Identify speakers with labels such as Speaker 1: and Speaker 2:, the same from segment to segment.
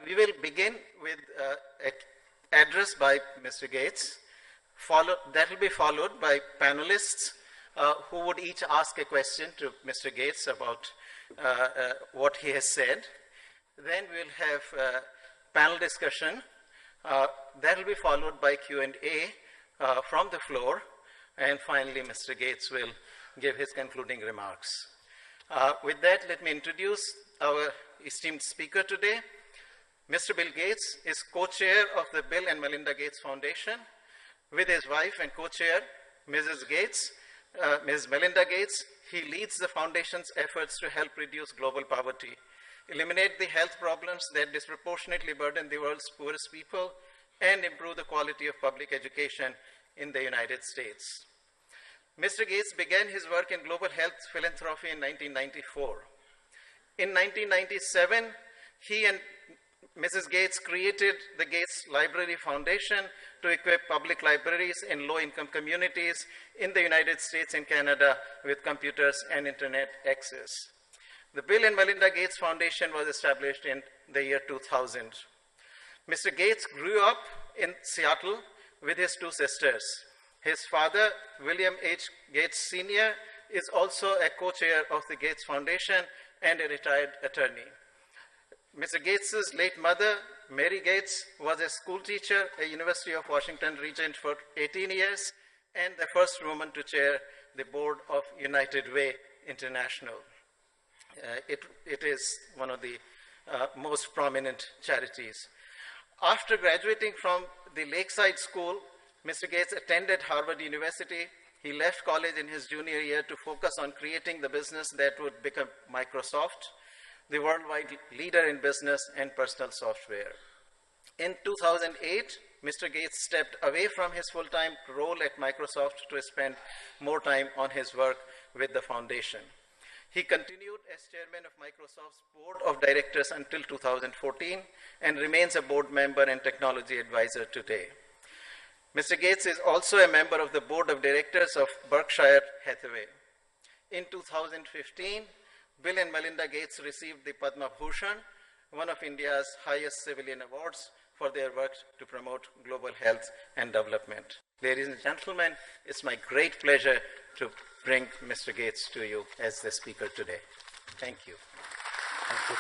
Speaker 1: We will begin with an address by Mr. Gates. That will be followed by panelists who would each ask a question to Mr. Gates about what he has said. Then we'll have panel discussion. That will be followed by Q&A from the floor. And finally, Mr. Gates will give his concluding remarks. With that, let me introduce our esteemed speaker today. Mr. Bill Gates is co-chair of the Bill and Melinda Gates Foundation. With his wife and co-chair, Mrs. Gates, Ms. Melinda Gates, he leads the foundation's efforts to help reduce global poverty, eliminate the health problems that disproportionately burden the world's poorest people, and improve the quality of public education in the United States. Mr. Gates began his work in global health philanthropy in 1994. In 1997, he and Mrs. Gates created the Gates Library Foundation to equip public libraries in low-income communities in the United States and Canada with computers and internet access. The Bill and Melinda Gates Foundation was established in the year 2000. Mr. Gates grew up in Seattle with his two sisters. His father, William H. Gates Sr., is also a co-chair of the Gates Foundation and a retired attorney. Mr. Gates's late mother, Mary Gates, was a school teacher at University of Washington Regent for 18 years and the first woman to chair the board of United Way International. It is one of the most prominent charities. After graduating from the Lakeside School, Mr. Gates attended Harvard University. He left college in his junior year to focus on creating the business that would become Microsoft, the worldwide leader in business and personal software. In 2008, Mr. Gates stepped away from his full-time role at Microsoft to spend more time on his work with the foundation. He continued as chairman of Microsoft's board of directors until 2014 and remains a board member and technology advisor today. Mr. Gates is also a member of the board of directors of Berkshire Hathaway. In 2015, Bill and Melinda Gates received the Padma Bhushan, one of India's highest civilian awards, for their work to promote global health and development. Ladies and gentlemen, it's my great pleasure to bring Mr. Gates to you as the speaker today. Thank you. Thank you.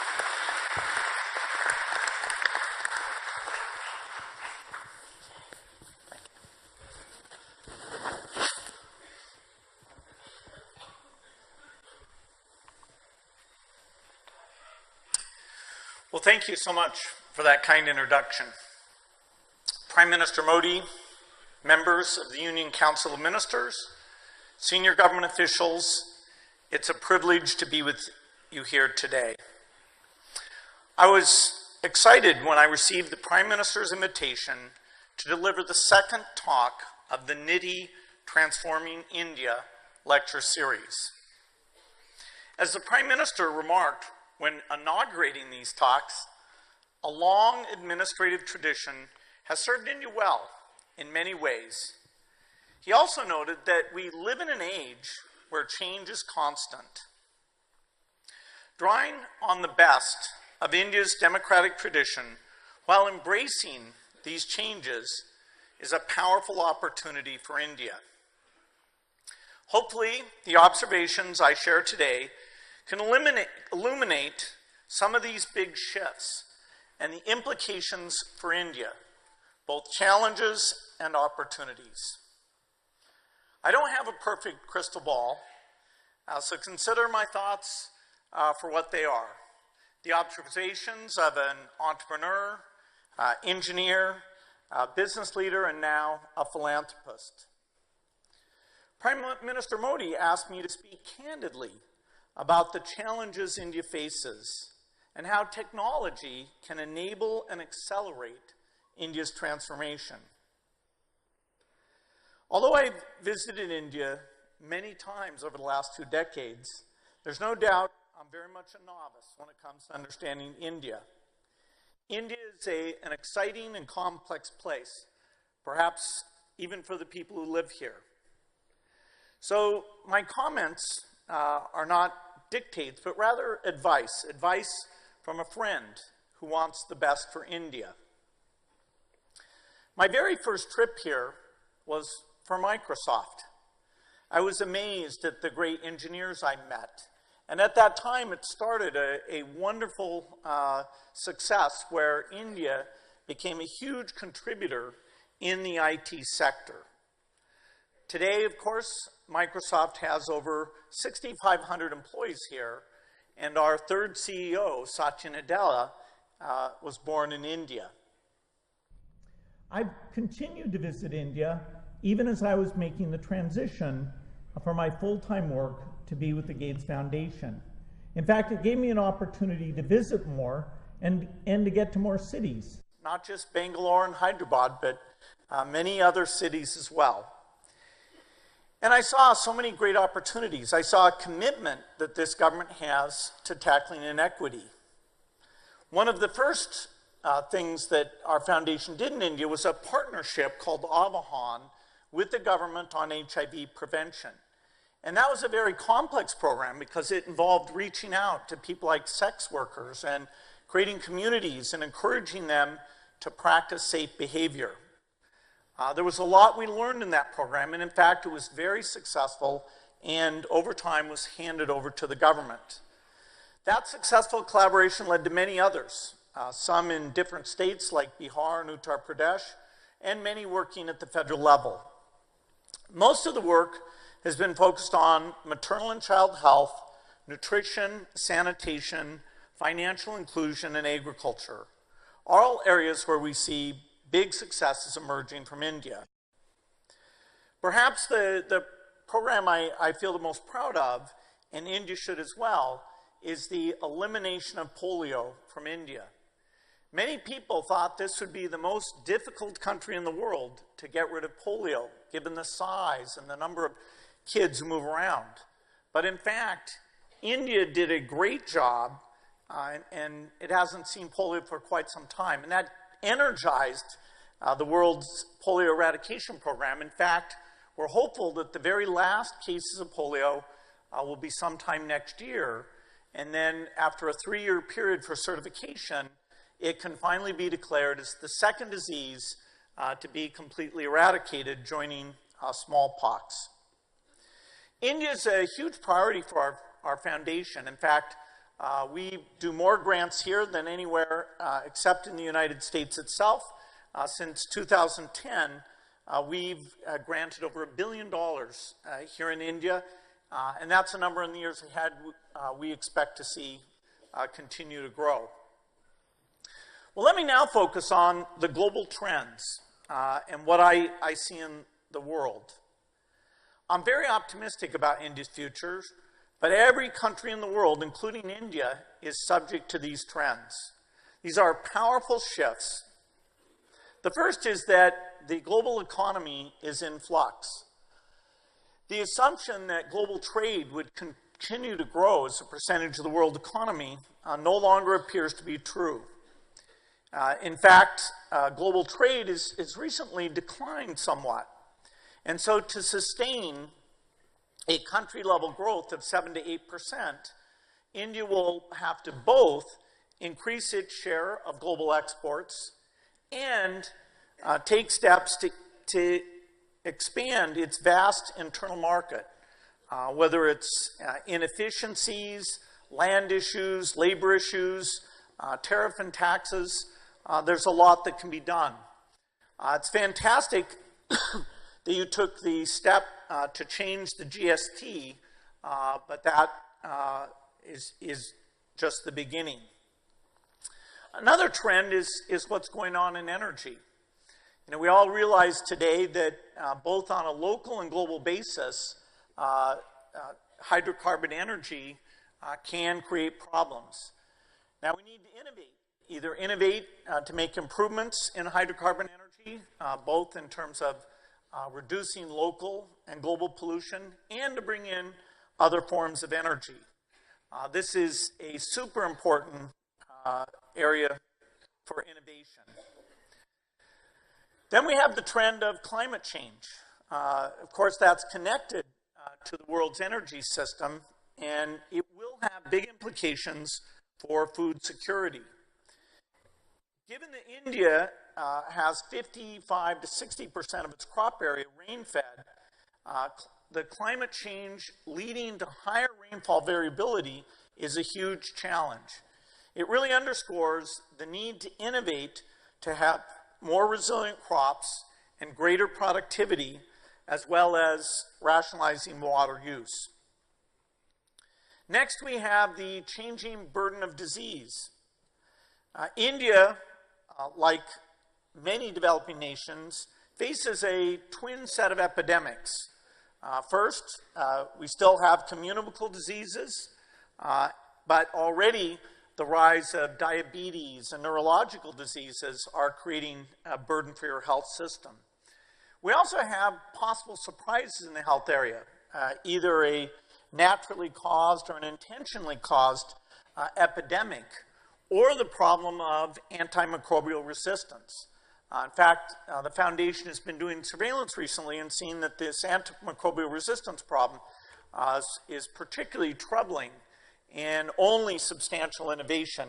Speaker 2: Well, thank you so much for that kind introduction. Prime Minister Modi, members of the Union Council of Ministers, senior government officials, it's a privilege to be with you here today. I was excited when I received the Prime Minister's invitation to deliver the second talk of the Niti Transforming India lecture series. As the Prime Minister remarked when inaugurating these talks, a long administrative tradition has served India well in many ways. He also noted that we live in an age where change is constant. Drawing on the best of India's democratic tradition while embracing these changes is a powerful opportunity for India. Hopefully, the observations I share today can illuminate some of these big shifts and the implications for India, both challenges and opportunities. I don't have a perfect crystal ball, so consider my thoughts for what they are. The observations of an entrepreneur, engineer, business leader, and now a philanthropist. Prime Minister Modi asked me to speak candidly about the challenges India faces and how technology can enable and accelerate India's transformation. Although I've visited India many times over the last 2 decades, there's no doubt I'm very much a novice when it comes to understanding India. India is an exciting and complex place, perhaps even for the people who live here. So my comments are not dictates, but rather advice from a friend who wants the best for India. My very first trip here was for Microsoft. I was amazed at the great engineers I met. And at that time, it started a wonderful success where India became a huge contributor in the IT sector. Today, of course, Microsoft has over 6,500 employees here, and our third CEO, Satya Nadella, was born in India.
Speaker 3: I've continued to visit India even as I was making the transition from my full-time work to be with the Gates Foundation. In fact, it gave me an opportunity to visit more and to get to more cities.
Speaker 2: Not just Bangalore and Hyderabad, but many other cities as well. And I saw so many great opportunities. I saw a commitment that this government has to tackling inequity. One of the first things that our foundation did in India was a partnership called Avahan with the government on HIV prevention. And that was a very complex program because it involved reaching out to people like sex workers and creating communities and encouraging them to practice safe behavior. There was a lot we learned in that program, and in fact, it was very successful and over time was handed over to the government. That successful collaboration led to many others, some in different states like Bihar and Uttar Pradesh, and many working at the federal level. Most of the work has been focused on maternal and child health, nutrition, sanitation, financial inclusion, and agriculture, all areas where we see big successes emerging from India. Perhaps the program I feel the most proud of, and India should as well, is the elimination of polio from India. Many people thought this would be the most difficult country in the world to get rid of polio, given the size and the number of kids who move around. But in fact, India did a great job, and it hasn't seen polio for quite some time. And that energized the world's polio eradication program. In fact, we're hopeful that the very last cases of polio will be sometime next year. And then after a 3-year period for certification, it can finally be declared as the second disease to be completely eradicated, joining smallpox. India is a huge priority for our foundation. In fact, we do more grants here than anywhere except in the United States itself. Since 2010, we've granted over $1 billion here in India, and that's a number in the years ahead we expect to see continue to grow. Well, let me now focus on the global trends and what I see in the world. I'm very optimistic about India's future, but every country in the world, including India, is subject to these trends. These are powerful shifts. The first is that the global economy is in flux. The assumption that global trade would continue to grow as a percentage of the world economy no longer appears to be true. In fact, global trade has recently declined somewhat. And so to sustain a country-level growth of 7 to 8%, India will have to both increase its share of global exports and take steps to expand its vast internal market, whether it's inefficiencies, land issues, labor issues, tariff and taxes. There's a lot that can be done. It's fantastic that you took the step to change the GST, but that is just the beginning. Another trend is what's going on in energy. You know, we all realize today that both on a local and global basis, hydrocarbon energy can create problems. Now we need to innovate. Either innovate to make improvements in hydrocarbon energy, both in terms of reducing local and global pollution, and to bring in other forms of energy. This is a super important area for innovation. Then we have the trend of climate change. Of course, that's connected to the world's energy system, and it will have big implications for food security. Given that India has 55 to 60% of its crop area rain-fed, the climate change leading to higher rainfall variability is a huge challenge. It really underscores the need to innovate to have more resilient crops and greater productivity, as well as rationalizing water use. Next, we have the changing burden of disease. India, like many developing nations, faces a twin set of epidemics. First, we still have communicable diseases, but already the rise of diabetes and neurological diseases are creating a burden for your health system. We also have possible surprises in the health area, either a naturally caused or an intentionally caused epidemic, or the problem of antimicrobial resistance. In fact, the Foundation has been doing surveillance recently and seen that this antimicrobial resistance problem is particularly troubling, and only substantial innovation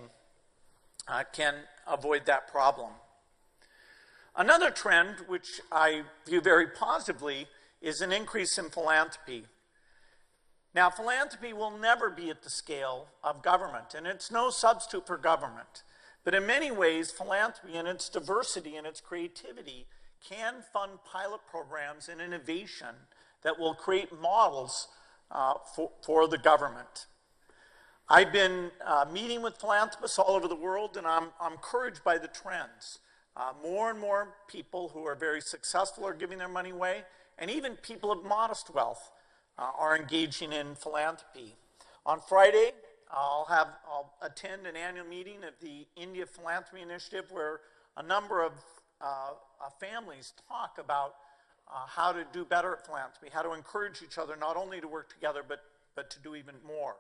Speaker 2: can avoid that problem. Another trend, which I view very positively, is an increase in philanthropy. Now, philanthropy will never be at the scale of government, and it's no substitute for government. But in many ways, philanthropy and its diversity and its creativity can fund pilot programs and innovation that will create models for the government. I've been meeting with philanthropists all over the world, and I'm encouraged by the trends. More and more people who are very successful are giving their money away, and even people of modest wealth are engaging in philanthropy. On Friday, I'll attend an annual meeting of the India Philanthropy Initiative, where a number of families talk about how to do better at philanthropy, how to encourage each other not only to work together, but to do even more.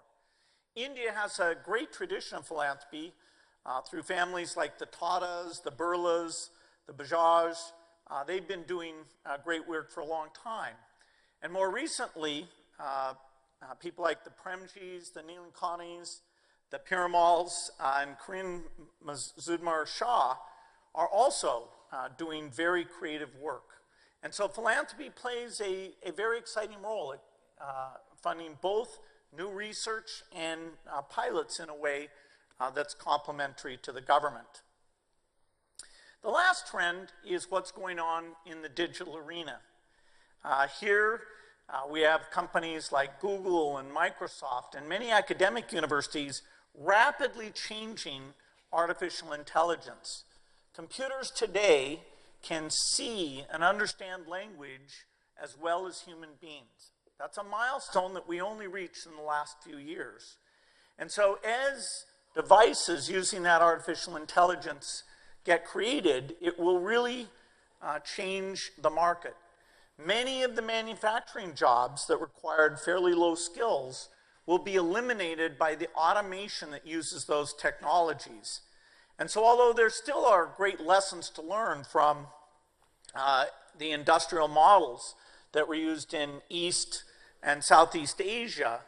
Speaker 2: India has a great tradition of philanthropy through families like the Tatas, the Birlas, the Bajaj. They've been doing great work for a long time. And more recently, people like the Premjis, the Neelankanis, the Piramals, and Karim Mazumdar Shah are also doing very creative work. And so philanthropy plays a very exciting role at funding both new research and pilots in a way that's complementary to the government. The last trend is what's going on in the digital arena. Here we have companies like Google and Microsoft and many academic universities rapidly changing artificial intelligence. Computers today can see and understand language as well as human beings. That's a milestone that we only reached in the last few years. And so as devices using that artificial intelligence get created, it will really change the market. Many of the manufacturing jobs that required fairly low skills will be eliminated by the automation that uses those technologies. And so although there still are great lessons to learn from the industrial models that were used in East and Southeast Asia,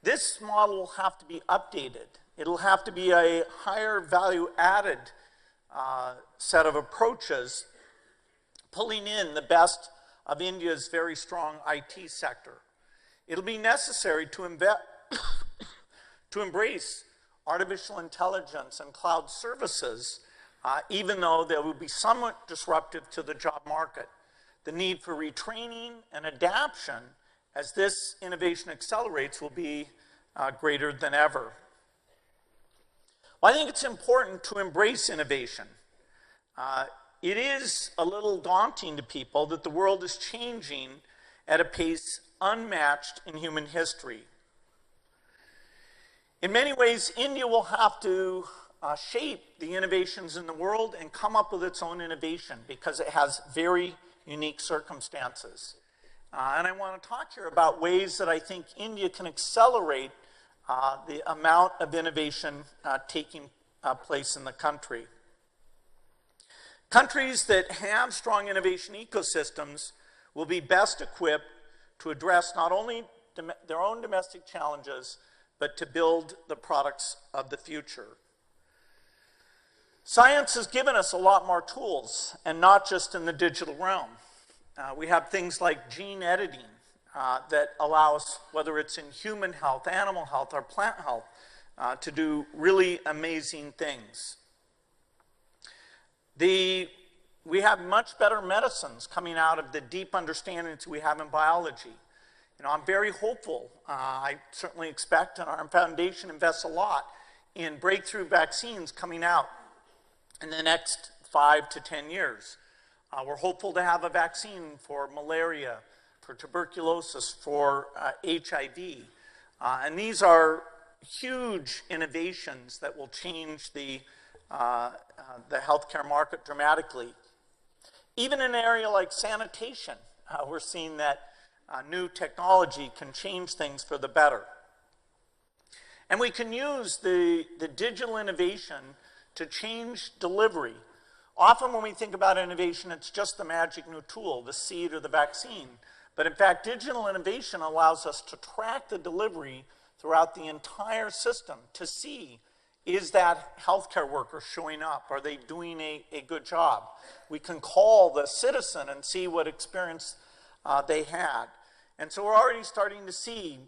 Speaker 2: this model will have to be updated. It'll have to be a higher value added set of approaches, pulling in the best of India's very strong IT sector. It'll be necessary to embrace artificial intelligence and cloud services, even though they will be somewhat disruptive to the job market. The need for retraining and adaptation as this innovation accelerates will be greater than ever. Well, I think it's important to embrace innovation. It is a little daunting to people that the world is changing at a pace unmatched in human history. In many ways, India will have to shape the innovations in the world and come up with its own innovation because it has very unique circumstances. And I want to talk here about ways that I think India can accelerate the amount of innovation taking place in the country. Countries that have strong innovation ecosystems will be best equipped to address not only their own domestic challenges, but to build the products of the future. Science has given us a lot more tools, and not just in the digital realm. We have things like gene editing that allow us, whether it's in human health, animal health, or plant health, to do really amazing things. We have much better medicines coming out of the deep understandings we have in biology. You know, I'm very hopeful. I certainly expect, and our foundation invests a lot in breakthrough vaccines coming out in the next 5 to 10 years. We're hopeful to have a vaccine for malaria, for tuberculosis, for HIV. And these are huge innovations that will change the healthcare market dramatically. Even in an area like sanitation, we're seeing that new technology can change things for the better. And we can use the digital innovation to change delivery. Often when we think about innovation, it's just the magic new tool, the seed or the vaccine. But in fact, digital innovation allows us to track the delivery throughout the entire system to see, is that healthcare worker showing up? Are they doing a good job? We can call the citizen and see what experience they had. And so we're already starting to see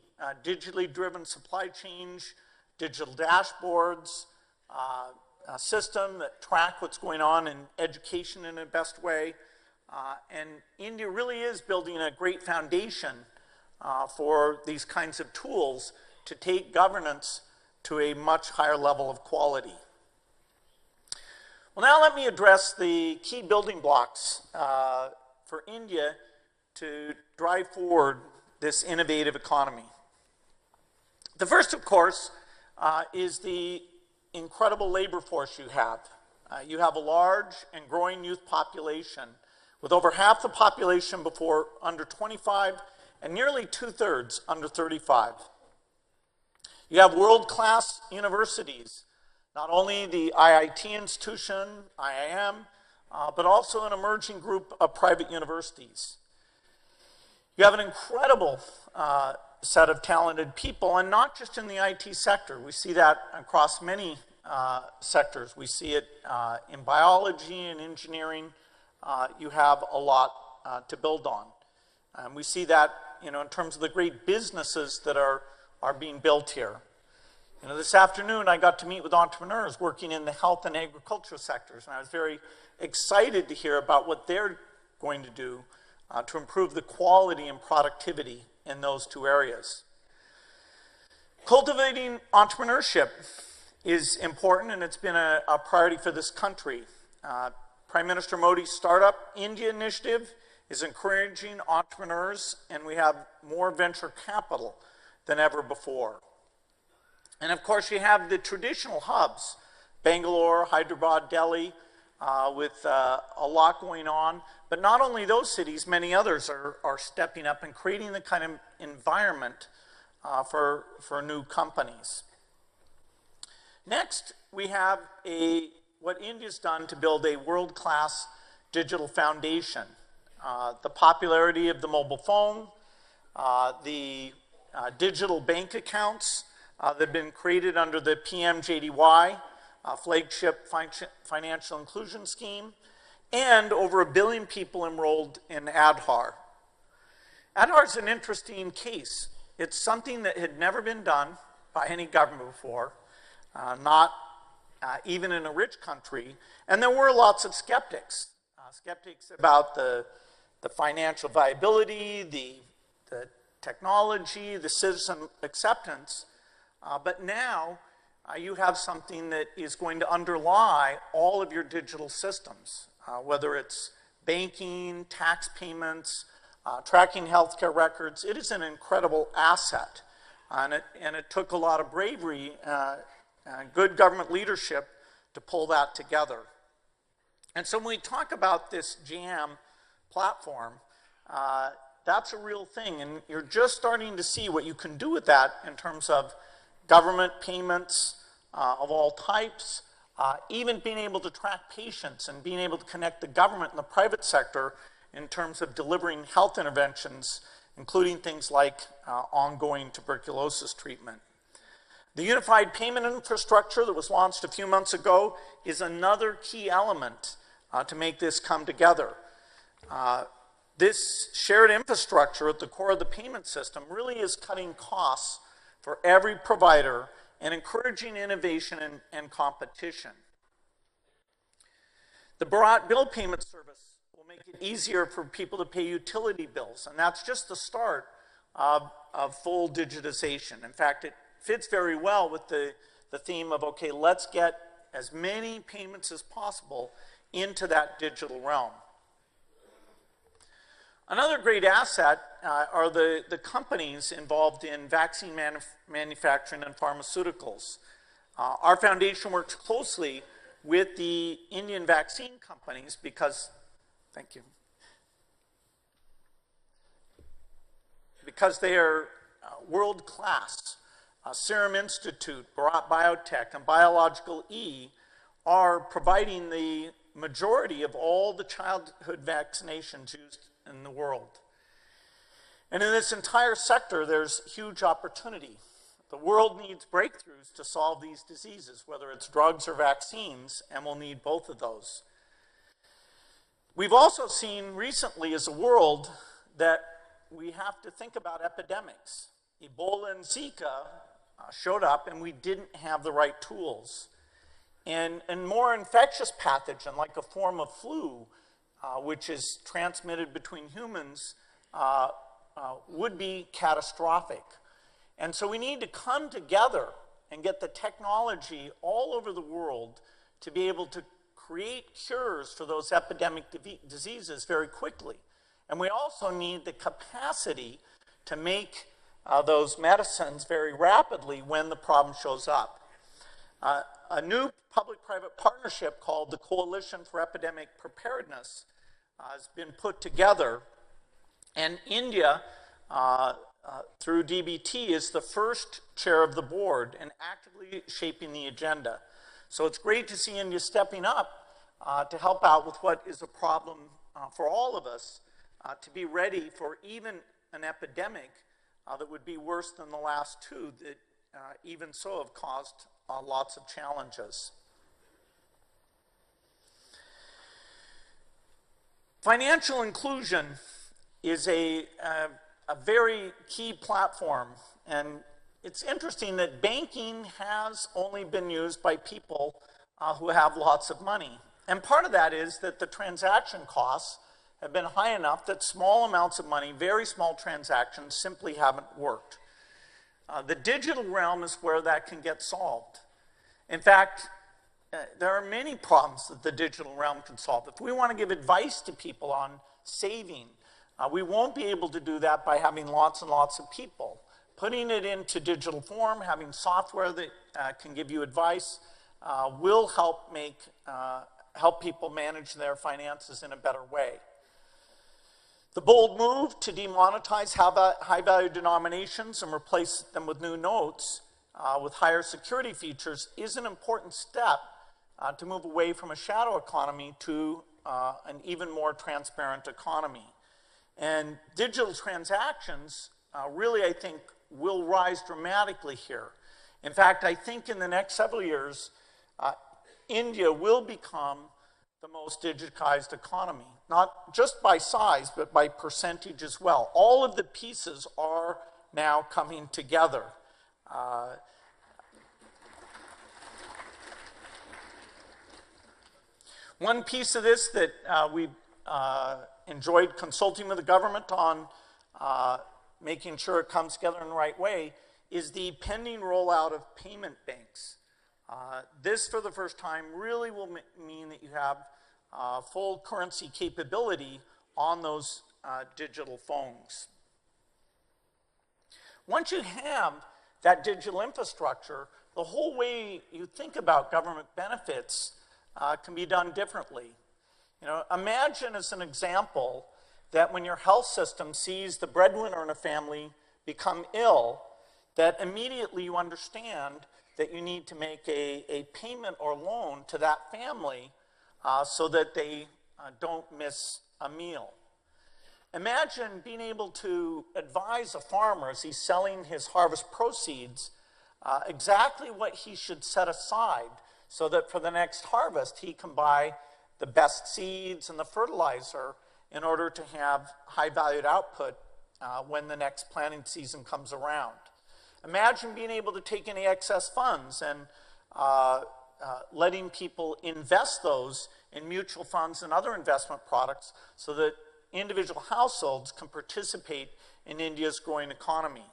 Speaker 2: digitally driven supply chain, digital dashboards, a system that track what's going on in education in the best way. And India really is building a great foundation for these kinds of tools to take governance to a much higher level of quality. Well, now let me address the key building blocks for India to drive forward this innovative economy. The first, of course, is the incredible labor force you have. You have a large and growing youth population, with over half the population before under 25 and nearly 2/3 under 35. You have world-class universities, not only the IIT institution, IIM, but also an emerging group of private universities. You have an incredible set of talented people, and not just in the IT sector. We see that across many sectors. We see it in biology and engineering. You have a lot to build on. We see that, you know, in terms of the great businesses that are being built here. You know, this afternoon I got to meet with entrepreneurs working in the health and agriculture sectors, and I was very excited to hear about what they're going to do to improve the quality and productivity in those two areas. Cultivating entrepreneurship is important, and it's been a priority for this country. Prime Minister Modi's Startup India initiative is encouraging entrepreneurs, and we have more venture capital than ever before. And of course, you have the traditional hubs, Bangalore, Hyderabad, Delhi, with a lot going on. But not only those cities, many others are stepping up and creating the kind of environment for new companies. Next, we have what India's done to build a world-class digital foundation. The popularity of the mobile phone, the digital bank accounts that have been created under the PMJDY, flagship financial inclusion scheme, and over 1 billion people enrolled in Aadhaar. Aadhaar is an interesting case. It's something that had never been done by any government before, not even in a rich country, and there were lots of skeptics. Skeptics about the financial viability, the technology, the citizen acceptance, but now you have something that is going to underlie all of your digital systems, whether it's banking, tax payments, tracking healthcare records. It is an incredible asset, and it took a lot of bravery, good government leadership to pull that together. And so when we talk about this JAM platform, that's a real thing, and you're just starting to see what you can do with that in terms of government payments of all types, even being able to track patients and being able to connect the government and the private sector in terms of delivering health interventions, including things like ongoing tuberculosis treatment. The unified payment infrastructure that was launched a few months ago is another key element to make this come together. This shared infrastructure at the core of the payment system really is cutting costs for every provider and encouraging innovation and competition. The Bharat Bill Payment Service will make it easier for people to pay utility bills, and that's just the start of full digitization. In fact, it fits very well with the theme of, okay, let's get as many payments as possible into that digital realm. Another great asset are the companies involved in vaccine manufacturing and pharmaceuticals. Our foundation works closely with the Indian vaccine companies because, thank you, because they are world-class. Serum Institute, Bharat Biotech, and Biological E are providing the majority of all the childhood vaccinations used in the world. And in this entire sector, there's huge opportunity. The world needs breakthroughs to solve these diseases, whether it's drugs or vaccines, and we'll need both of those. We've also seen recently as a world that we have to think about epidemics. Ebola and Zika showed up and we didn't have the right tools. And more infectious pathogen, like a form of flu, which is transmitted between humans, would be catastrophic. And so we need to come together and get the technology all over the world to be able to create cures for those epidemic diseases very quickly. And we also need the capacity to make those medicines very rapidly when the problem shows up. A new public-private partnership called the Coalition for Epidemic Preparedness has been put together, and India, through DBT, is the first chair of the board and actively shaping the agenda. So it's great to see India stepping up to help out with what is a problem for all of us, to be ready for even an epidemic that would be worse than the last two that even so have caused lots of challenges. Financial inclusion is a very key platform, and it's interesting that banking has only been used by people who have lots of money. And part of that is that the transaction costs have been high enough that small amounts of money, very small transactions, simply haven't worked. The digital realm is where that can get solved. In fact, there are many problems that the digital realm can solve. If we want to give advice to people on saving, we won't be able to do that by having lots and lots of people. Putting it into digital form, having software that can give you advice, will help people manage their finances in a better way. The bold move to demonetize high-value denominations and replace them with new notes with higher security features is an important step to move away from a shadow economy to an even more transparent economy. And digital transactions really, I think, will rise dramatically here. In fact, I think in the next several years, India will become the most digitized economy, not just by size, but by percentage as well. All of the pieces are now coming together. One piece of this that we've enjoyed consulting with the government on making sure it comes together in the right way is the pending rollout of payment banks. This, for the first time, really will mean that you have full currency capability on those digital phones. Once you have that digital infrastructure, the whole way you think about government benefits can be done differently. You know, imagine as an example that when your health system sees the breadwinner in a family become ill, that immediately you understand that you need to make a payment or loan to that family so that they don't miss a meal. Imagine being able to advise a farmer as he's selling his harvest proceeds exactly what he should set aside so that for the next harvest he can buy the best seeds and the fertilizer in order to have high-valued output when the next planting season comes around. Imagine being able to take any excess funds and letting people invest those in mutual funds and other investment products so that individual households can participate in India's growing economy.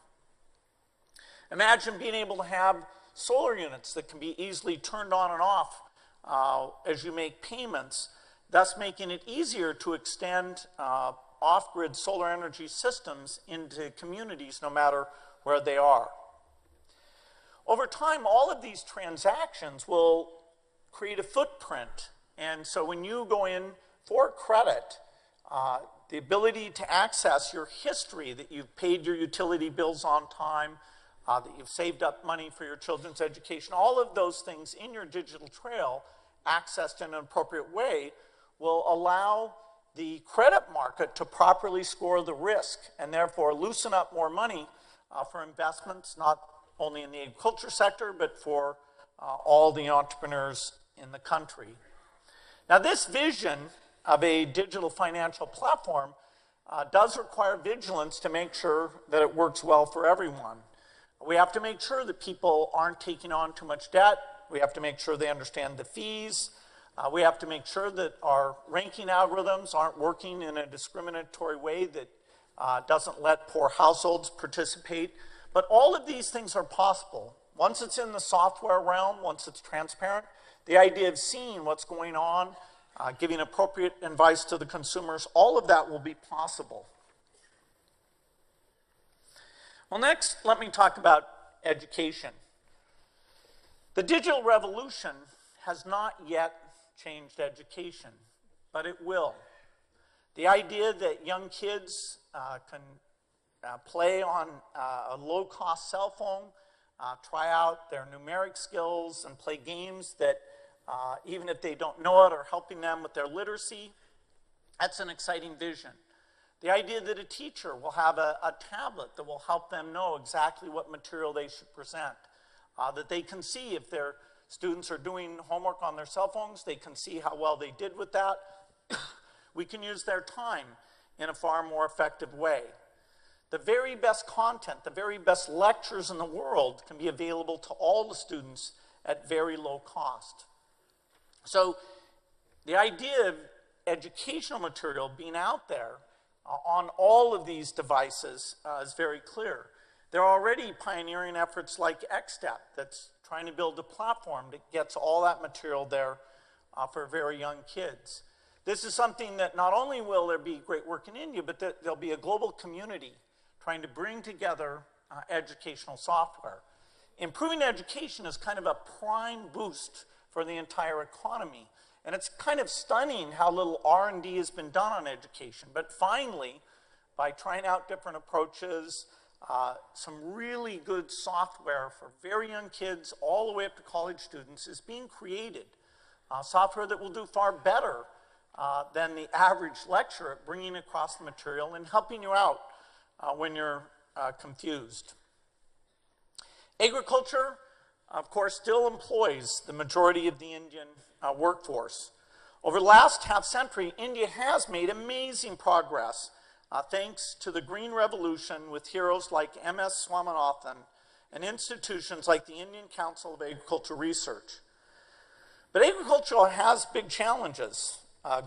Speaker 2: Imagine being able to have solar units that can be easily turned on and off as you make payments, thus making it easier to extend off-grid solar energy systems into communities no matter where they are. Over time, all of these transactions will create a footprint. And so when you go in for credit, the ability to access your history, that you've paid your utility bills on time, that you've saved up money for your children's education, all of those things in your digital trail, accessed in an appropriate way, will allow the credit market to properly score the risk and therefore loosen up more money for investments, not only in the agriculture sector, but for all the entrepreneurs in the country. Now, this vision of a digital financial platform does require vigilance to make sure that it works well for everyone. We have to make sure that people aren't taking on too much debt. We have to make sure they understand the fees. We have to make sure that our ranking algorithms aren't working in a discriminatory way that doesn't let poor households participate. But all of these things are possible. Once it's in the software realm, once it's transparent, the idea of seeing what's going on, giving appropriate advice to the consumers, all of that will be possible. Well, next, let me talk about education. The digital revolution has not yet changed education, but it will. The idea that young kids can play on a low-cost cell phone, try out their numeric skills, and play games that, even if they don't know it, are helping them with their literacy, that's an exciting vision. The idea that a teacher will have a tablet that will help them know exactly what material they should present, that they can see if their students are doing homework on their cell phones, they can see how well they did with that. We can use their time in a far more effective way. The very best content, the very best lectures in the world can be available to all the students at very low cost. So the idea of educational material being out there on all of these devices is very clear. There are already pioneering efforts like XStep that's trying to build a platform that gets all that material there for very young kids. This is something that not only will there be great work in India, but there'll be a global community trying to bring together educational software. Improving education is kind of a prime boost for the entire economy. And it's kind of stunning how little R&D has been done on education. But finally, by trying out different approaches, some really good software for very young kids all the way up to college students is being created. Software that will do far better than the average lecturer at bringing across the material and helping you out when you're confused. Agriculture, of course, still employs the majority of the Indian workforce. Over the last half-century, India has made amazing progress thanks to the Green Revolution with heroes like M.S. Swaminathan and institutions like the Indian Council of Agricultural Research. But agriculture has big challenges.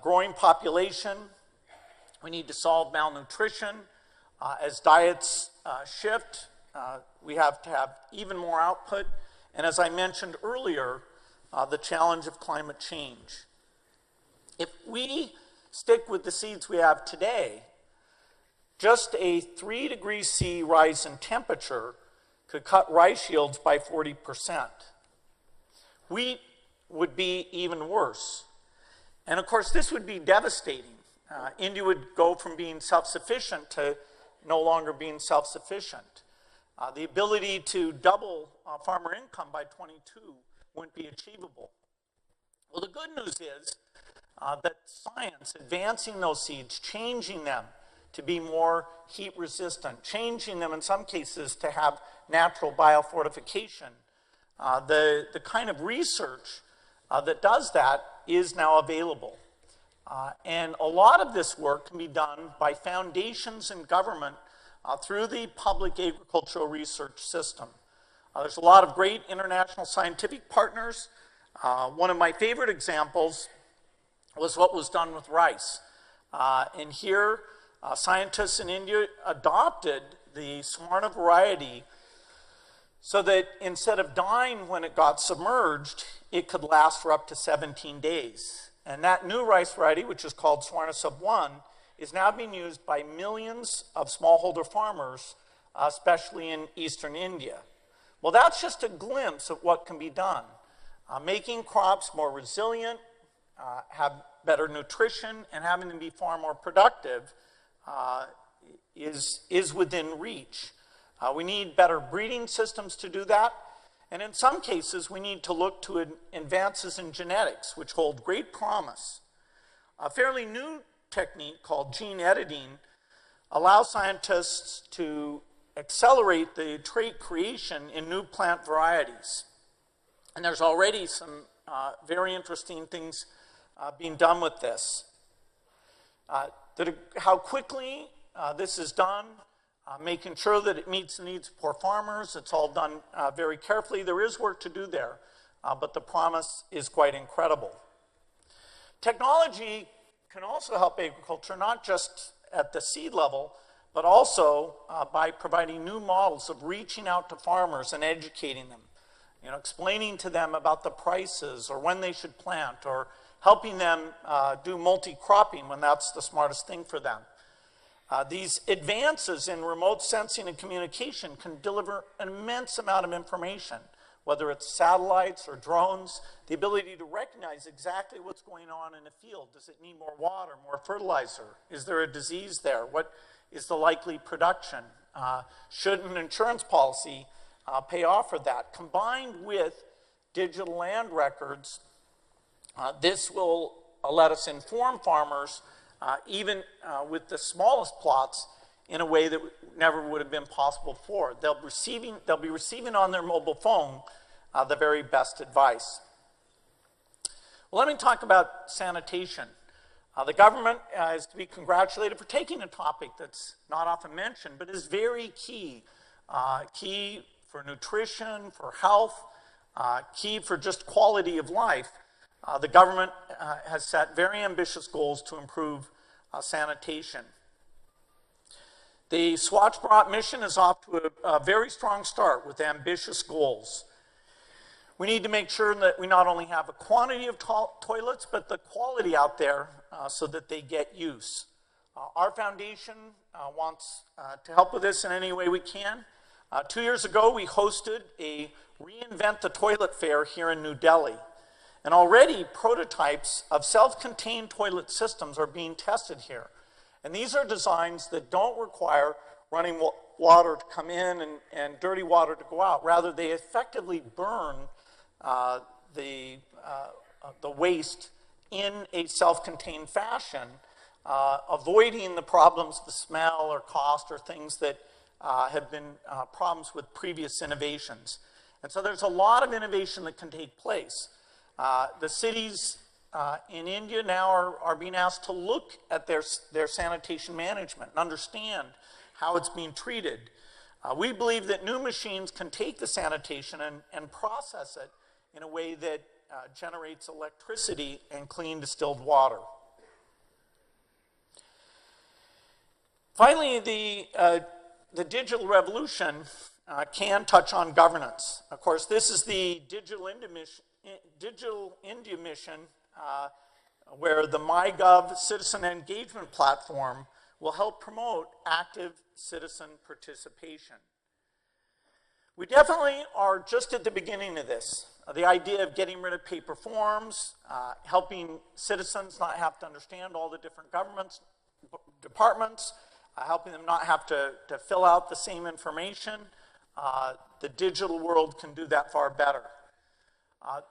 Speaker 2: Growing population, we need to solve malnutrition. As diets shift, we have to have even more output. And as I mentioned earlier, the challenge of climate change. If we stick with the seeds we have today, just a 3 degrees C rise in temperature could cut rice yields by 40%. Wheat would be even worse. And of course, this would be devastating. India would go from being self-sufficient to no longer being self-sufficient. The ability to double farmer income by 22 wouldn't be achievable. Well, the good news is that science, advancing those seeds, changing them, to be more heat resistant, changing them in some cases to have natural biofortification. The kind of research that does that is now available. And a lot of this work can be done by foundations and government through the public agricultural research system. There's a lot of great international scientific partners. One of my favorite examples was what was done with rice. And here, scientists in India adopted the Swarna variety so that instead of dying when it got submerged, it could last for up to 17 days. And that new rice variety, which is called Swarna Sub 1, is now being used by millions of smallholder farmers, especially in eastern India. Well, that's just a glimpse of what can be done. Making crops more resilient, have better nutrition, and having them be far more productive is within reach. We need better breeding systems to do that. And in some cases, we need to look to advances in genetics, which hold great promise. A fairly new technique called gene editing allows scientists to accelerate the trait creation in new plant varieties. And there's already some very interesting things being done with this. How quickly this is done, making sure that it meets the needs of poor farmers, it's all done very carefully. There is work to do there, but the promise is quite incredible. Technology can also help agriculture, not just at the seed level, but also by providing new models of reaching out to farmers and educating them. You know, explaining to them about the prices or when they should plant, or helping them do multi-cropping when that's the smartest thing for them. These advances in remote sensing and communication can deliver an immense amount of information, whether it's satellites or drones, the ability to recognize exactly what's going on in a field. Does it need more water, more fertilizer? Is there a disease there? What is the likely production? Should an insurance policy pay off for that? Combined with digital land records, this will let us inform farmers, even with the smallest plots, in a way that never would have been possible before. They'll be receiving on their mobile phone the very best advice. Well, let me talk about sanitation. The government is to be congratulated for taking a topic that's not often mentioned, but is very key. Key for nutrition, for health, key for just quality of life. The government has set very ambitious goals to improve sanitation. The Swachh Bharat mission is off to a very strong start with ambitious goals. We need to make sure that we not only have a quantity of toilets, but the quality out there so that they get use. Our foundation wants to help with this in any way we can. 2 years ago, we hosted a Reinvent the Toilet Fair here in New Delhi. And already prototypes of self-contained toilet systems are being tested here. And these are designs that don't require running water to come in and dirty water to go out. Rather, they effectively burn the waste in a self-contained fashion, avoiding the problems of the smell or cost or things that have been problems with previous innovations. And so there's a lot of innovation that can take place. The cities in India now are being asked to look at their sanitation management and understand how it's being treated. We believe that new machines can take the sanitation and process it in a way that generates electricity and clean distilled water. Finally, the digital revolution can touch on governance. Of course, this is the Digital India mission, where the MyGov citizen engagement platform will help promote active citizen participation. We definitely are just at the beginning of this. The idea of getting rid of paper forms, helping citizens not have to understand all the different departments, helping them not have to fill out the same information. The digital world can do that far better.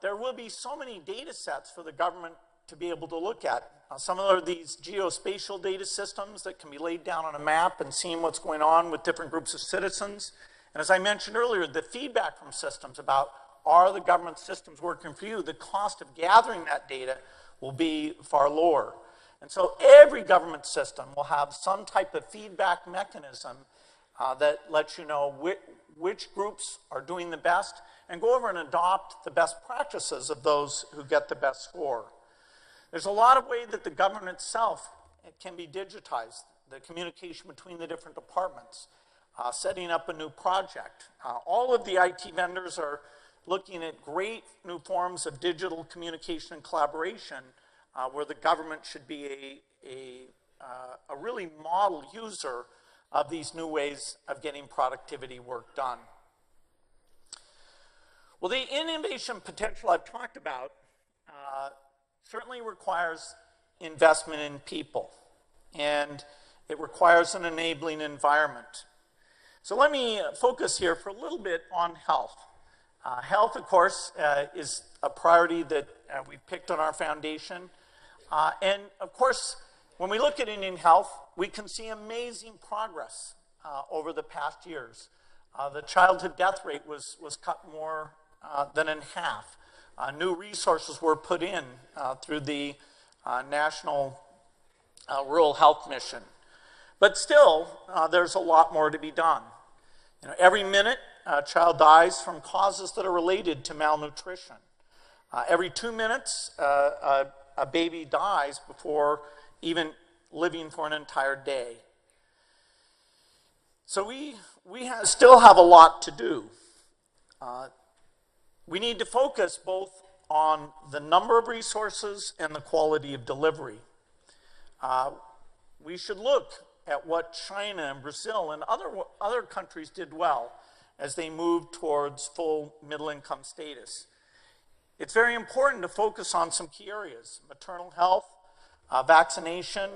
Speaker 2: There will be so many data sets for the government to be able to look at. Some of these geospatial data systems that can be laid down on a map and seeing what's going on with different groups of citizens. And as I mentioned earlier, the feedback from systems about, are the government systems working for you? The cost of gathering that data will be far lower. And so every government system will have some type of feedback mechanism that lets you know which groups are doing the best, and go over and adopt the best practices of those who get the best score. There's a lot of ways that the government itself can be digitized, the communication between the different departments, setting up a new project. All of the IT vendors are looking at great new forms of digital communication and collaboration where the government should be a really model user of these new ways of getting productivity work done. Well, the innovation potential I've talked about certainly requires investment in people, and it requires an enabling environment. So let me focus here for a little bit on health. Health, of course, is a priority that we've picked on our foundation. And of course, when we look at Indian health, we can see amazing progress over the past years. The childhood death rate was cut more than in half. New resources were put in through the National Rural Health Mission. But still, there's a lot more to be done. You know, every minute, a child dies from causes that are related to malnutrition. Every 2 minutes, a baby dies before even living for an entire day. So we still have a lot to do. We need to focus both on the number of resources and the quality of delivery. We should look at what China and Brazil and other countries did well as they moved towards full middle-income status. It's very important to focus on some key areas: maternal health, vaccination.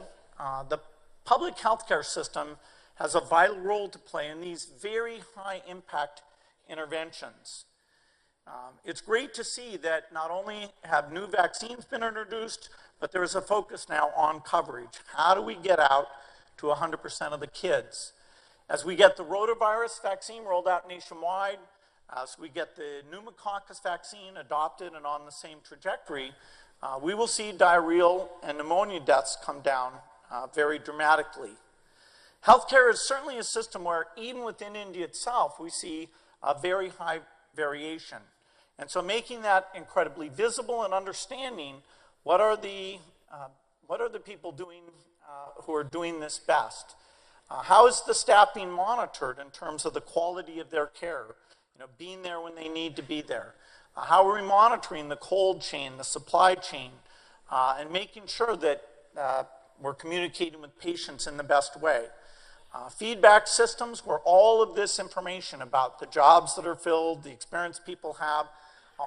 Speaker 2: The public healthcare system has a vital role to play in these very high-impact interventions. It's great to see that not only have new vaccines been introduced, but there is a focus now on coverage. How do we get out to 100% of the kids? As we get the rotavirus vaccine rolled out nationwide, as we get the pneumococcus vaccine adopted and on the same trajectory, we will see diarrheal and pneumonia deaths come down very dramatically. Healthcare is certainly a system where even within India itself, we see a very high variation. And so making that incredibly visible and understanding what are the people doing who are doing this best. How is the staff being monitored in terms of the quality of their care? You know, being there when they need to be there. How are we monitoring the cold chain, the supply chain, and making sure that we're communicating with patients in the best way. Feedback systems where all of this information about the jobs that are filled, the experience people have,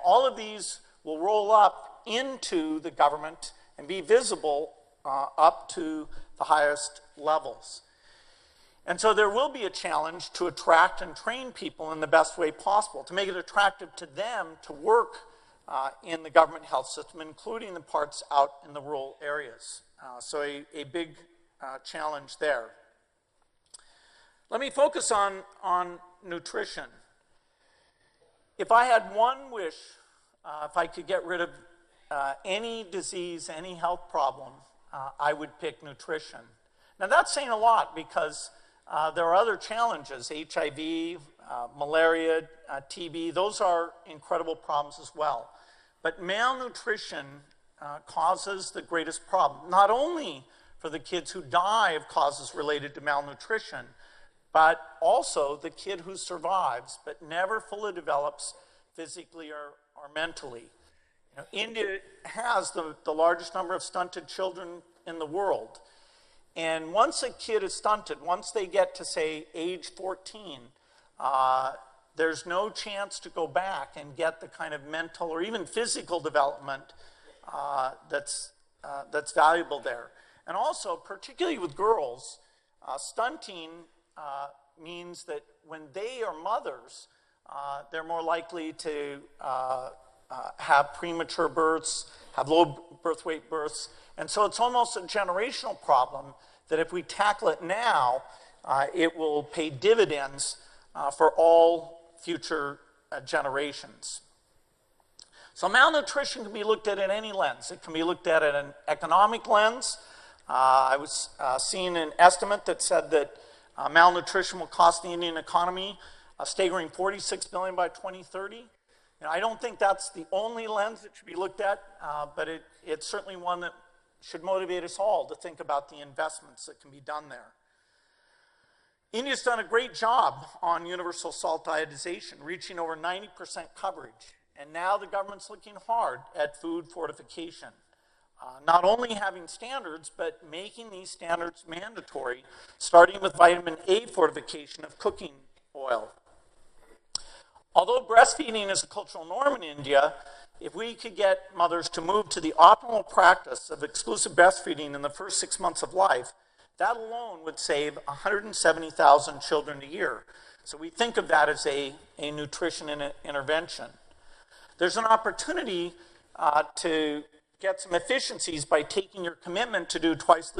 Speaker 2: all of these will roll up into the government and be visible up to the highest levels. And so there will be a challenge to attract and train people in the best way possible, to make it attractive to them to work in the government health system, including the parts out in the rural areas. So a big challenge there. Let me focus on nutrition. If I had one wish, if I could get rid of any disease, any health problem, I would pick nutrition. Now that's saying a lot because there are other challenges, HIV, malaria, TB, those are incredible problems as well. But malnutrition causes the greatest problem, not only for the kids who die of causes related to malnutrition, but also the kid who survives but never fully develops physically or mentally. You know, India has the largest number of stunted children in the world. And once a kid is stunted, once they get to, say, age 14, there's no chance to go back and get the kind of mental or even physical development that's valuable there. And also, particularly with girls, stunting means that when they are mothers, they're more likely to have premature births, have low birth weight births. And so it's almost a generational problem that if we tackle it now, it will pay dividends for all future generations. So malnutrition can be looked at in any lens. It can be looked at in an economic lens. I was seeing an estimate that said that malnutrition will cost the Indian economy a staggering $46 billion by 2030. I don't think that's the only lens that should be looked at, but it's certainly one that should motivate us all to think about the investments that can be done there. India's done a great job on universal salt iodization, reaching over 90% coverage. And now the government's looking hard at food fortification. Not only having standards, but making these standards mandatory, starting with vitamin A fortification of cooking oil. Although breastfeeding is a cultural norm in India, if we could get mothers to move to the optimal practice of exclusive breastfeeding in the first 6 months of life, that alone would save 170,000 children a year. So we think of that as a nutrition intervention. There's an opportunity to get some efficiencies by taking your commitment to do twice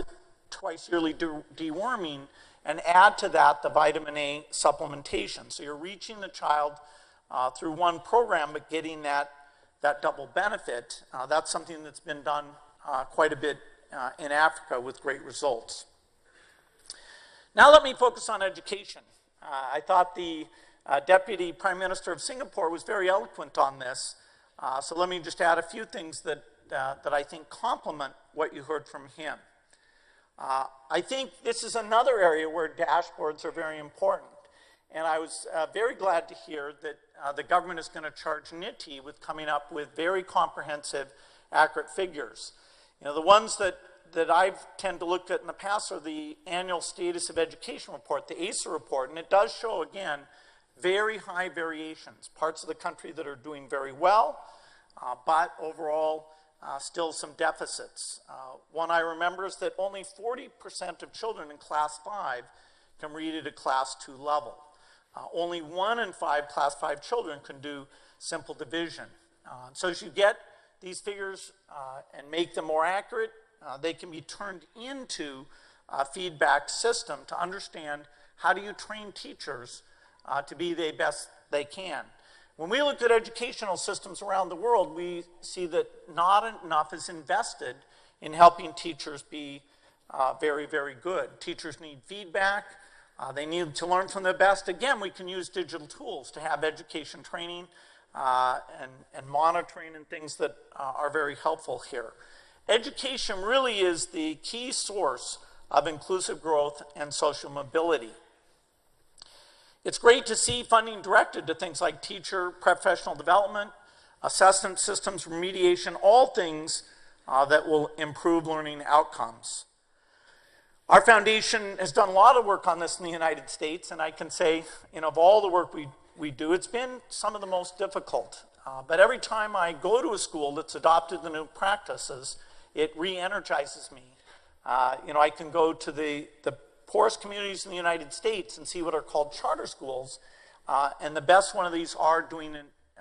Speaker 2: yearly deworming and add to that the vitamin A supplementation. So you're reaching the child through one program, but getting that double benefit. That's something that's been done quite a bit in Africa with great results. Now let me focus on education. I thought the Deputy Prime Minister of Singapore was very eloquent on this. So let me just add a few things that I think complement what you heard from him. I think this is another area where dashboards are very important. And I was very glad to hear that the government is going to charge Niti with coming up with very comprehensive, accurate figures. The ones that I've tend to look at in the past are the annual status of education report, the ACER report, and it does show, again, very high variations. Parts of the country that are doing very well, but overall, still some deficits. One I remember is that only 40% of children in class 5 can read at a class 2 level. Only 1 in 5 class 5 children can do simple division. So as you get these figures and make them more accurate, they can be turned into a feedback system to understand how do you train teachers to be the best they can. When we look at educational systems around the world, we see that not enough is invested in helping teachers be very, very good. Teachers need feedback. They need to learn from the best. Again, we can use digital tools to have education training and monitoring and things that are very helpful here. Education really is the key source of inclusive growth and social mobility. It's great to see funding directed to things like teacher professional development, assessment systems, remediation, all things that will improve learning outcomes. Our foundation has done a lot of work on this in the United States, and I can say, of all the work we do, it's been some of the most difficult. But every time I go to a school that's adopted the new practices, it re-energizes me. I can go to the poorest communities in the United States and see what are called charter schools, and the best one of these are doing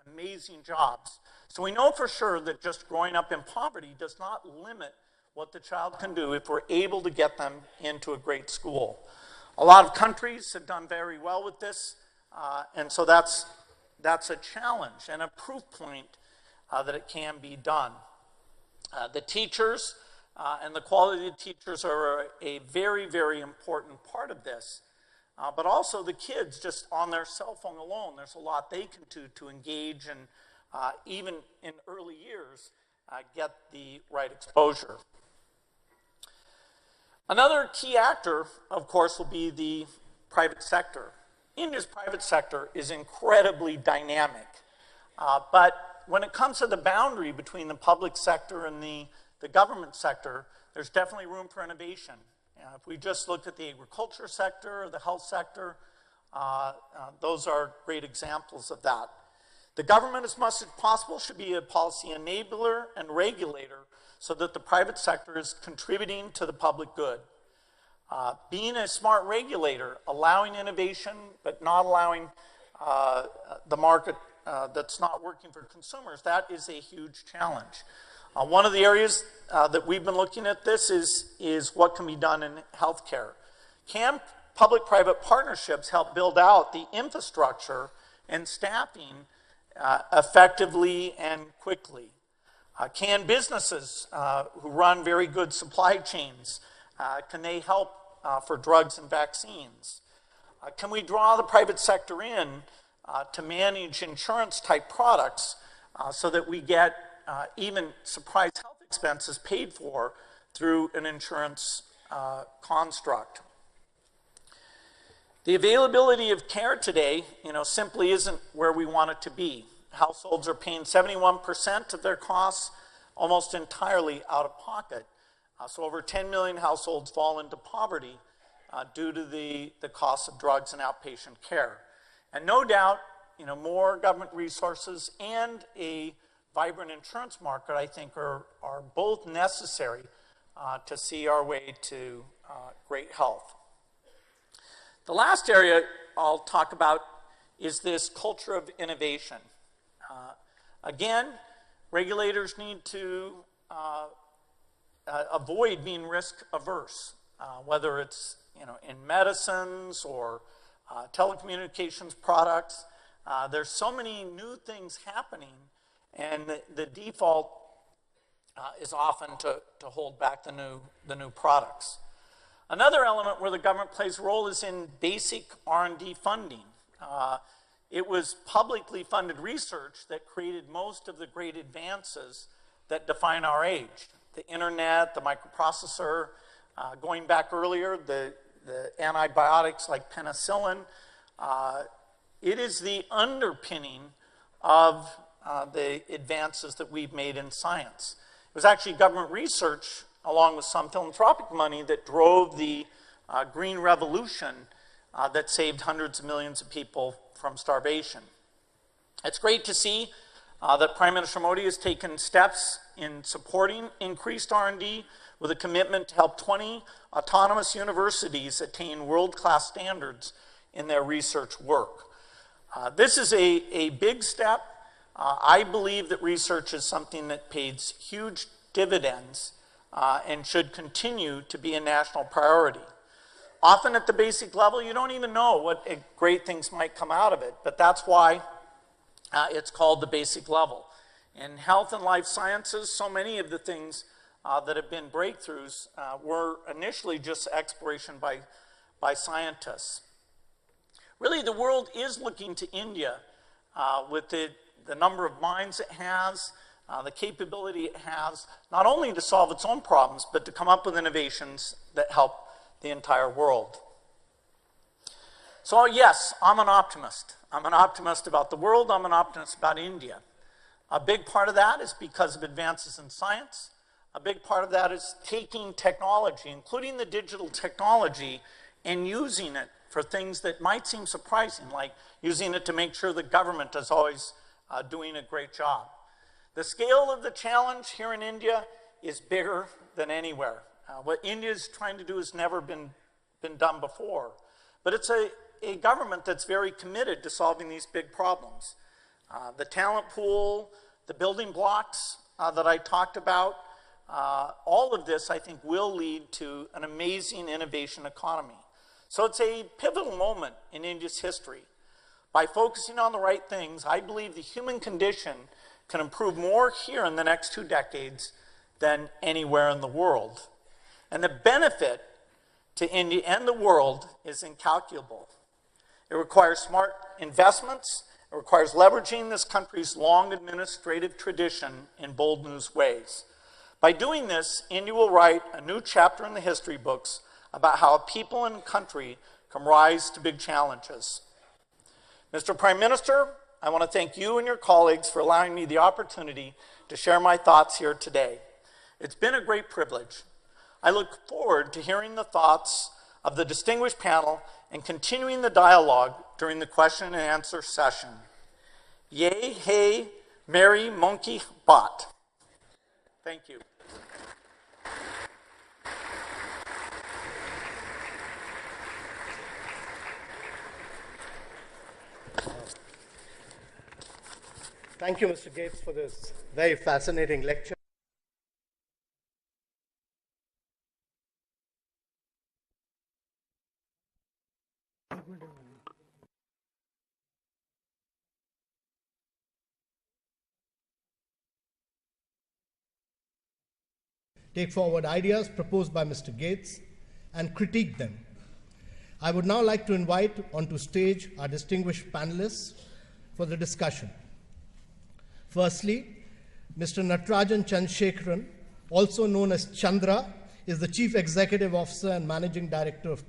Speaker 2: amazing jobs. So we know for sure that just growing up in poverty does not limit what the child can do if we're able to get them into a great school. A lot of countries have done very well with this, and so that's a challenge and a proof point that it can be done. The teachers and the quality of teachers are a very, very important part of this. But also the kids, just on their cell phone alone, there's a lot they can do to engage and even in early years, get the right exposure. Another key actor, of course, will be the private sector. India's private sector is incredibly dynamic. But when it comes to the boundary between the public sector and the government sector, there's definitely room for innovation. If we just look at the agriculture sector or the health sector, those are great examples of that. The government, as much as possible, should be a policy enabler and regulator so that the private sector is contributing to the public good. Being a smart regulator, allowing innovation, but not allowing the market that's not working for consumers, that is a huge challenge. One of the areas that we've been looking at this is what can be done in healthcare. Can public-private partnerships help build out the infrastructure and staffing effectively and quickly? Can businesses who run very good supply chains, can they help for drugs and vaccines? Can we draw the private sector in to manage insurance-type products so that we get even surprise health expenses paid for through an insurance construct? The availability of care today, simply isn't where we want it to be. Households are paying 71% of their costs almost entirely out of pocket. So over 10 million households fall into poverty due to the cost of drugs and outpatient care. And no doubt, more government resources and a vibrant insurance market, I think, are both necessary to see our way to great health. The last area I'll talk about is this culture of innovation. Again, regulators need to avoid being risk averse, whether it's in medicines or telecommunications products. There's so many new things happening, and the default is often to hold back the new products. Another element where the government plays a role is in basic R&D funding. It was publicly funded research that created most of the great advances that define our age. The internet, the microprocessor, going back earlier, the antibiotics like penicillin. It is the underpinning of the advances that we've made in science. It was actually government research, along with some philanthropic money, that drove the Green Revolution that saved hundreds of millions of people from starvation. It's great to see that Prime Minister Modi has taken steps in supporting increased R&D with a commitment to help 20 autonomous universities attain world-class standards in their research work. This is a big step. I believe that research is something that pays huge dividends and should continue to be a national priority. Often at the basic level, you don't even know what great things might come out of it, but that's why it's called the basic level. In health and life sciences, so many of the things that have been breakthroughs were initially just exploration by scientists. Really, the world is looking to India with the number of minds it has, the capability it has, not only to solve its own problems, but to come up with innovations that help the entire world. So yes, I'm an optimist. I'm an optimist about the world. I'm an optimist about India. A big part of that is because of advances in science. A big part of that is taking technology, including the digital technology, and using it for things that might seem surprising, like using it to make sure the government is always doing a great job. The scale of the challenge here in India is bigger than anywhere. What India is trying to do has never been done before. But it's a government that's very committed to solving these big problems. The talent pool, the building blocks that I talked about, all of this, I think, will lead to an amazing innovation economy. So it's a pivotal moment in India's history. By focusing on the right things, I believe the human condition can improve more here in the next 2 decades than anywhere in the world. And the benefit to India and the world is incalculable. It requires smart investments. It requires leveraging this country's long administrative tradition in bold new ways. By doing this, India will write a new chapter in the history books about how a people and country can rise to big challenges. Mr. Prime Minister, I want to thank you and your colleagues for allowing me the opportunity to share my thoughts here today. It's been a great privilege. I look forward to hearing the thoughts of the distinguished panel and continuing the dialogue during the question and answer session. Yay, hey, merry monkey bot. Thank you.
Speaker 4: Thank you, Mr. Gates, for this very fascinating lecture. Take forward ideas proposed by Mr. Gates and critique them. I would now like to invite onto stage our distinguished panelists for the discussion. Firstly, Mr. Natarajan Chandrasekharan, also known as Chandra, is the Chief Executive Officer and Managing Director of